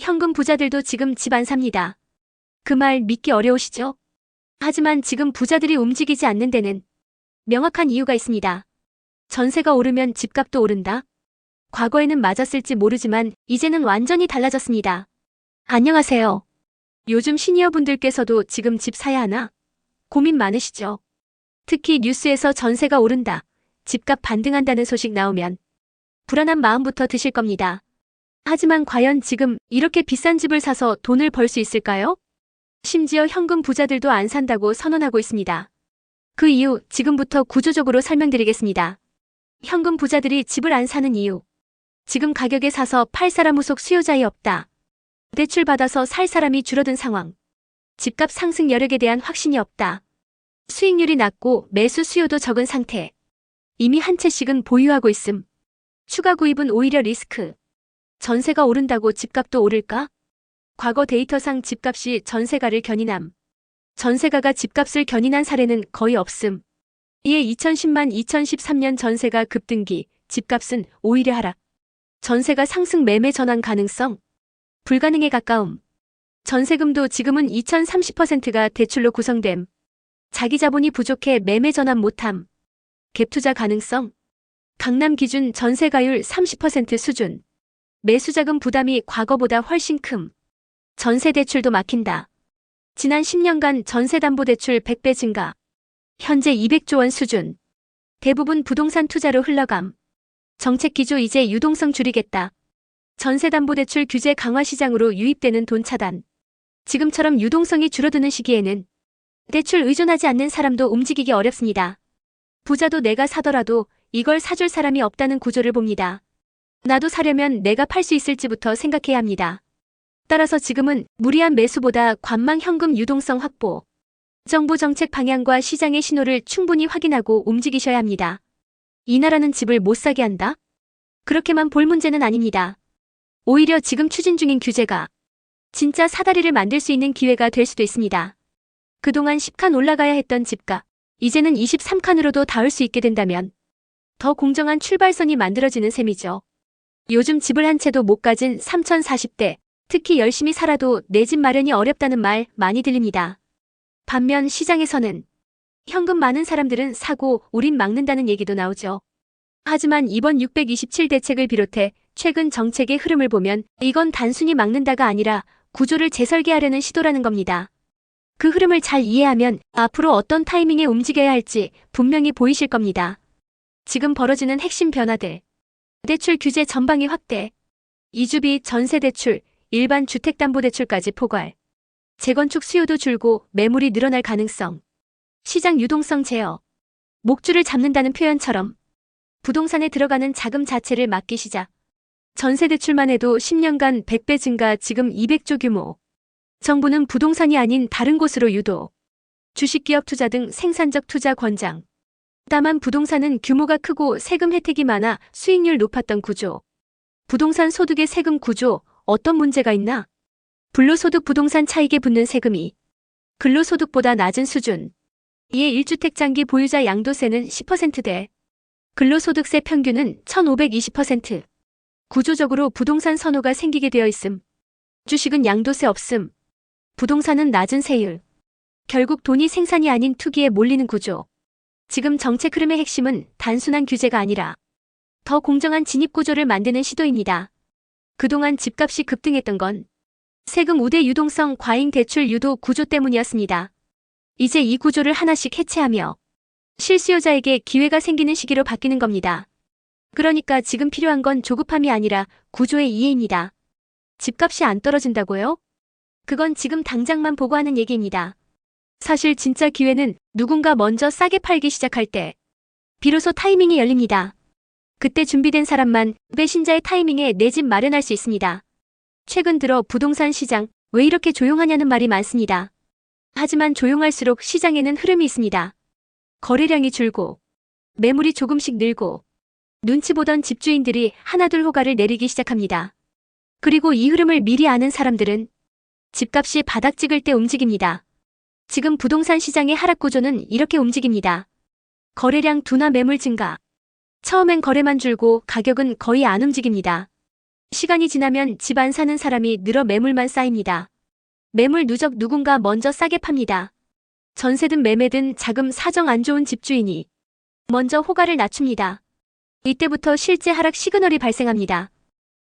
현금 부자들도 지금 집 안 삽니다. 그 말 믿기 어려우시죠? 하지만 지금 부자들이 움직이지 않는 데는 명확한 이유가 있습니다. 전세가 오르면 집값도 오른다. 과거에는 맞았을지 모르지만 이제는 완전히 달라졌습니다. 안녕하세요. 요즘 시니어분들께서도 지금 집 사야 하나? 고민 많으시죠? 특히 뉴스에서 전세가 오른다, 집값 반등한다는 소식 나오면 불안한 마음부터 드실 겁니다. 하지만 과연 지금 이렇게 비싼 집을 사서 돈을 벌 수 있을까요? 심지어 현금 부자들도 안 산다고 선언하고 있습니다. 그 이유 지금부터 구조적으로 설명드리겠습니다. 현금 부자들이 집을 안 사는 이유. 지금 가격에 사서 팔 사람 후속 수요자이 없다. 대출 받아서 살 사람이 줄어든 상황. 집값 상승 여력에 대한 확신이 없다. 수익률이 낮고 매수 수요도 적은 상태. 이미 한 채씩은 보유하고 있음. 추가 구입은 오히려 리스크. 전세가 오른다고 집값도 오를까? 과거 데이터상 집값이 전세가를 견인함. 전세가가 집값을 견인한 사례는 거의 없음. 이에 2010만 2013년 전세가 급등기, 집값은 오히려 하락. 전세가 상승 매매 전환 가능성? 불가능에 가까움. 전세금도 지금은 2030%가 대출로 구성됨. 자기 자본이 부족해 매매 전환 못함. 갭투자 가능성? 강남 기준 전세가율 30% 수준. 매수자금 부담이 과거보다 훨씬 큼. 전세 대출도 막힌다. 지난 10년간 전세담보대출 100배 증가. 현재 200조 원 수준. 대부분 부동산 투자로 흘러감. 정책 기조 이제 유동성 줄이겠다. 전세담보대출 규제 강화 시장으로 유입되는 돈 차단. 지금처럼 유동성이 줄어드는 시기에는 대출 의존하지 않는 사람도 움직이기 어렵습니다. 부자도 내가 사더라도 이걸 사줄 사람이 없다는 구조를 봅니다. 나도 사려면 내가 팔 수 있을지부터 생각해야 합니다. 따라서 지금은 무리한 매수보다 관망 현금 유동성 확보. 정부 정책 방향과 시장의 신호를 충분히 확인하고 움직이셔야 합니다. 이 나라는 집을 못 사게 한다? 그렇게만 볼 문제는 아닙니다. 오히려 지금 추진 중인 규제가 진짜 사다리를 만들 수 있는 기회가 될 수도 있습니다. 그동안 10칸 올라가야 했던 집값, 이제는 23칸으로도 닿을 수 있게 된다면 더 공정한 출발선이 만들어지는 셈이죠. 요즘 집을 한 채도 못 가진 3040대, 특히 열심히 살아도 내 집 마련이 어렵다는 말 많이 들립니다. 반면 시장에서는 현금 많은 사람들은 사고 우린 막는다는 얘기도 나오죠. 하지만 이번 627 대책을 비롯해 최근 정책의 흐름을 보면 이건 단순히 막는다가 아니라 구조를 재설계하려는 시도라는 겁니다. 그 흐름을 잘 이해하면 앞으로 어떤 타이밍에 움직여야 할지 분명히 보이실 겁니다. 지금 벌어지는 핵심 변화들. 대출 규제 전방위 확대. 이주비, 전세대출, 일반 주택담보대출까지 포괄. 재건축 수요도 줄고 매물이 늘어날 가능성. 시장 유동성 제어. 목줄을 잡는다는 표현처럼 부동산에 들어가는 자금 자체를 막기 시작. 전세대출만 해도 10년간 100배 증가, 지금 200조 규모. 정부는 부동산이 아닌 다른 곳으로 유도. 주식기업 투자 등 생산적 투자 권장. 다만 부동산은 규모가 크고 세금 혜택이 많아 수익률 높았던 구조. 부동산 소득의 세금 구조, 어떤 문제가 있나? 불로소득 부동산 차익에 붙는 세금이 근로소득보다 낮은 수준. 이에 1주택 장기 보유자 양도세는 10%대. 근로소득세 평균은 1520%. 구조적으로 부동산 선호가 생기게 되어 있음. 주식은 양도세 없음. 부동산은 낮은 세율. 결국 돈이 생산이 아닌 투기에 몰리는 구조. 지금 정책 흐름의 핵심은 단순한 규제가 아니라 더 공정한 진입구조를 만드는 시도입니다. 그동안 집값이 급등했던 건 세금 우대 유동성 과잉 대출 유도 구조 때문이었습니다. 이제 이 구조를 하나씩 해체하며 실수요자에게 기회가 생기는 시기로 바뀌는 겁니다. 그러니까 지금 필요한 건 조급함이 아니라 구조의 이해입니다. 집값이 안 떨어진다고요? 그건 지금 당장만 보고 하는 얘기입니다. 사실 진짜 기회는 누군가 먼저 싸게 팔기 시작할 때 비로소 타이밍이 열립니다. 그때 준비된 사람만 배신자의 타이밍에 내 집 마련할 수 있습니다. 최근 들어 부동산 시장 왜 이렇게 조용하냐는 말이 많습니다. 하지만 조용할수록 시장에는 흐름이 있습니다. 거래량이 줄고 매물이 조금씩 늘고 눈치 보던 집주인들이 하나둘 호가를 내리기 시작합니다. 그리고 이 흐름을 미리 아는 사람들은 집값이 바닥 찍을 때 움직입니다. 지금 부동산 시장의 하락 구조는 이렇게 움직입니다. 거래량 둔화, 매물 증가. 처음엔 거래만 줄고 가격은 거의 안 움직입니다. 시간이 지나면 집 안 사는 사람이 늘어 매물만 쌓입니다. 매물 누적 누군가 먼저 싸게 팝니다. 전세든 매매든 자금 사정 안 좋은 집주인이 먼저 호가를 낮춥니다. 이때부터 실제 하락 시그널이 발생합니다.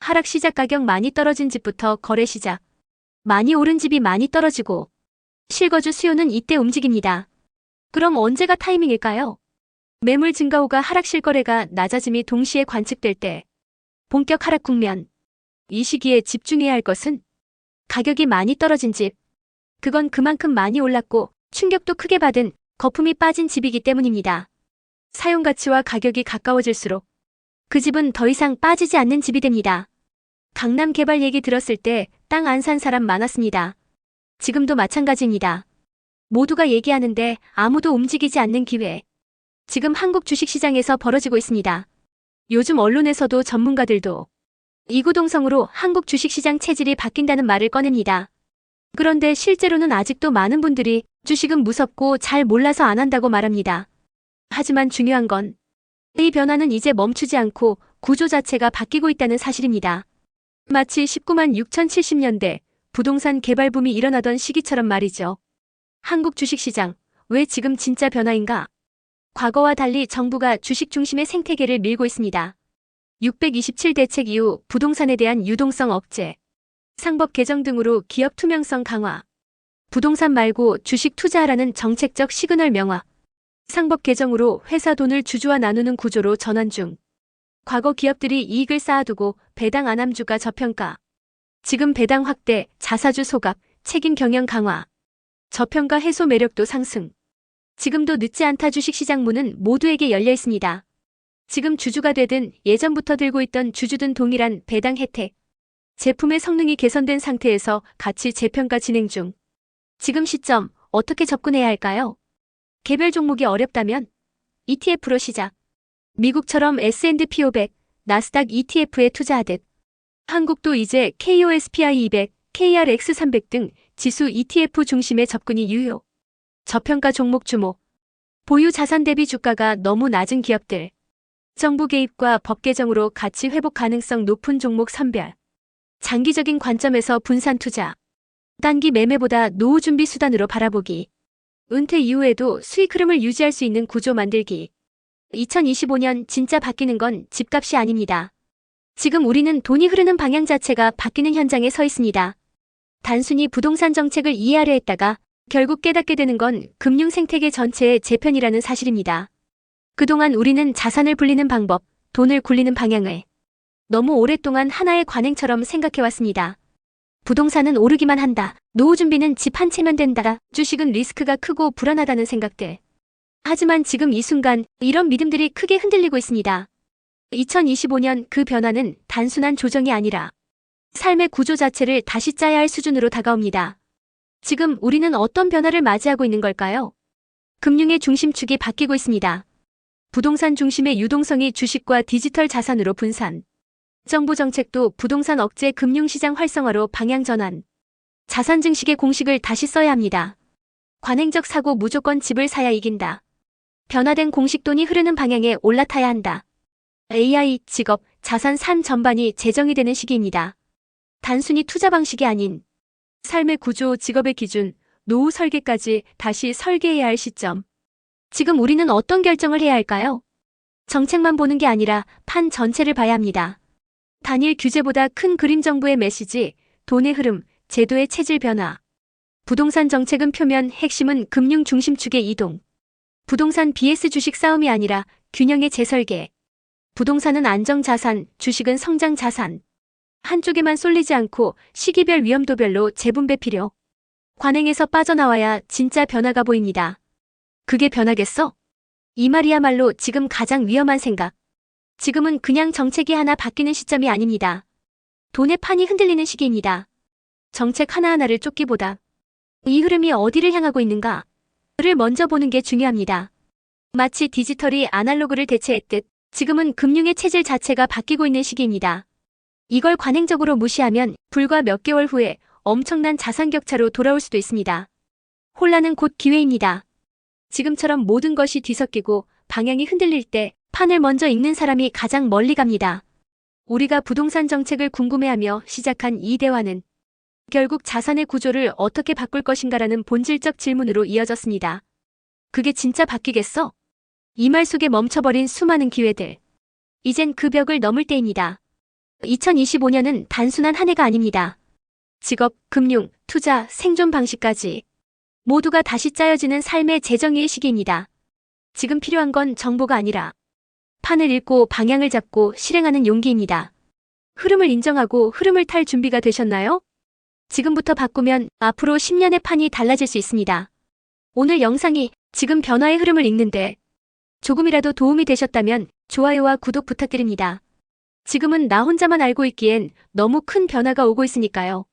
하락 시작 가격 많이 떨어진 집부터 거래 시작. 많이 오른 집이 많이 떨어지고 실거주 수요는 이때 움직입니다. 그럼 언제가 타이밍일까요? 매물 증가후가 하락 실거래가 낮아짐이 동시에 관측될 때 본격 하락 국면. 이 시기에 집중해야 할 것은 가격이 많이 떨어진 집. 그건 그만큼 많이 올랐고 충격도 크게 받은 거품이 빠진 집이기 때문입니다. 사용 가치와 가격이 가까워질수록 그 집은 더 이상 빠지지 않는 집이 됩니다. 강남 개발 얘기 들었을 때 땅 안 산 사람 많았습니다. 지금도 마찬가지입니다. 모두가 얘기하는데 아무도 움직이지 않는 기회. 지금 한국 주식시장에서 벌어지고 있습니다. 요즘 언론에서도 전문가들도 이구동성으로 한국 주식시장 체질이 바뀐다는 말을 꺼냅니다. 그런데 실제로는 아직도 많은 분들이 주식은 무섭고 잘 몰라서 안 한다고 말합니다. 하지만 중요한 건 이 변화는 이제 멈추지 않고 구조 자체가 바뀌고 있다는 사실입니다. 마치 19만 6070년대 부동산 개발 붐이 일어나던 시기처럼 말이죠. 한국 주식시장, 왜 지금 진짜 변화인가? 과거와 달리 정부가 주식 중심의 생태계를 밀고 있습니다. 627 대책 이후 부동산에 대한 유동성 억제, 상법 개정 등으로 기업 투명성 강화, 부동산 말고 주식 투자하라는 정책적 시그널 명화, 상법 개정으로 회사 돈을 주주와 나누는 구조로 전환 중, 과거 기업들이 이익을 쌓아두고 배당 안함주가 저평가, 지금 배당 확대, 자사주 소각, 책임 경영 강화, 저평가 해소 매력도 상승. 지금도 늦지 않다. 주식시장 문은 모두에게 열려 있습니다. 지금 주주가 되든 예전부터 들고 있던 주주든 동일한 배당 혜택. 제품의 성능이 개선된 상태에서 가치 재평가 진행 중. 지금 시점 어떻게 접근해야 할까요? 개별 종목이 어렵다면 ETF로 시작. 미국처럼 S&P 500, 나스닥 ETF에 투자하듯 한국도 이제 KOSPI 200, KRX 300 등 지수 ETF 중심의 접근이 유효. 저평가 종목 주목. 보유 자산 대비 주가가 너무 낮은 기업들. 정부 개입과 법 개정으로 가치 회복 가능성 높은 종목 선별. 장기적인 관점에서 분산 투자. 단기 매매보다 노후 준비 수단으로 바라보기. 은퇴 이후에도 수익 흐름을 유지할 수 있는 구조 만들기. 2025년 진짜 바뀌는 건 집값이 아닙니다. 지금 우리는 돈이 흐르는 방향 자체가 바뀌는 현장에 서 있습니다. 단순히 부동산 정책을 이해하려 했다가 결국 깨닫게 되는 건 금융 생태계 전체의 재편이라는 사실입니다. 그동안 우리는 자산을 불리는 방법, 돈을 굴리는 방향을 너무 오랫동안 하나의 관행처럼 생각해왔습니다. 부동산은 오르기만 한다. 노후 준비는 집 한 채면 된다. 주식은 리스크가 크고 불안하다는 생각들. 하지만 지금 이 순간 이런 믿음들이 크게 흔들리고 있습니다. 2025년 그 변화는 단순한 조정이 아니라 삶의 구조 자체를 다시 짜야 할 수준으로 다가옵니다. 지금 우리는 어떤 변화를 맞이하고 있는 걸까요? 금융의 중심축이 바뀌고 있습니다. 부동산 중심의 유동성이 주식과 디지털 자산으로 분산. 정부 정책도 부동산 억제 금융시장 활성화로 방향 전환. 자산 증식의 공식을 다시 써야 합니다. 관행적 사고 무조건 집을 사야 이긴다. 변화된 공식 돈이 흐르는 방향에 올라타야 한다. AI, 직업, 자산 삶 전반이 재정이 되는 시기입니다. 단순히 투자 방식이 아닌 삶의 구조, 직업의 기준, 노후 설계까지 다시 설계해야 할 시점. 지금 우리는 어떤 결정을 해야 할까요? 정책만 보는 게 아니라 판 전체를 봐야 합니다. 단일 규제보다 큰 그림 정부의 메시지, 돈의 흐름, 제도의 체질 변화. 부동산 정책은 표면, 핵심은 금융 중심축의 이동. 부동산 vs 주식 싸움이 아니라 균형의 재설계. 부동산은 안정자산, 주식은 성장자산. 한쪽에만 쏠리지 않고 시기별 위험도별로 재분배 필요. 관행에서 빠져나와야 진짜 변화가 보입니다. 그게 변하겠어? 이 말이야말로 지금 가장 위험한 생각. 지금은 그냥 정책이 하나 바뀌는 시점이 아닙니다. 돈의 판이 흔들리는 시기입니다. 정책 하나하나를 쫓기보다 이 흐름이 어디를 향하고 있는가를 먼저 보는 게 중요합니다. 마치 디지털이 아날로그를 대체했듯 지금은 금융의 체질 자체가 바뀌고 있는 시기입니다. 이걸 관행적으로 무시하면 불과 몇 개월 후에 엄청난 자산 격차로 돌아올 수도 있습니다. 혼란은 곧 기회입니다. 지금처럼 모든 것이 뒤섞이고 방향이 흔들릴 때 판을 먼저 읽는 사람이 가장 멀리 갑니다. 우리가 부동산 정책을 궁금해하며 시작한 이 대화는 결국 자산의 구조를 어떻게 바꿀 것인가라는 본질적 질문으로 이어졌습니다. 그게 진짜 바뀌겠어? 이 말 속에 멈춰버린 수많은 기회들. 이젠 그 벽을 넘을 때입니다. 2025년은 단순한 한 해가 아닙니다. 직업, 금융, 투자, 생존 방식까지 모두가 다시 짜여지는 삶의 재정의의 시기입니다. 지금 필요한 건 정보가 아니라 판을 읽고 방향을 잡고 실행하는 용기입니다. 흐름을 인정하고 흐름을 탈 준비가 되셨나요? 지금부터 바꾸면 앞으로 10년의 판이 달라질 수 있습니다. 오늘 영상이 지금 변화의 흐름을 읽는데 조금이라도 도움이 되셨다면 좋아요와 구독 부탁드립니다. 지금은 나 혼자만 알고 있기엔 너무 큰 변화가 오고 있으니까요.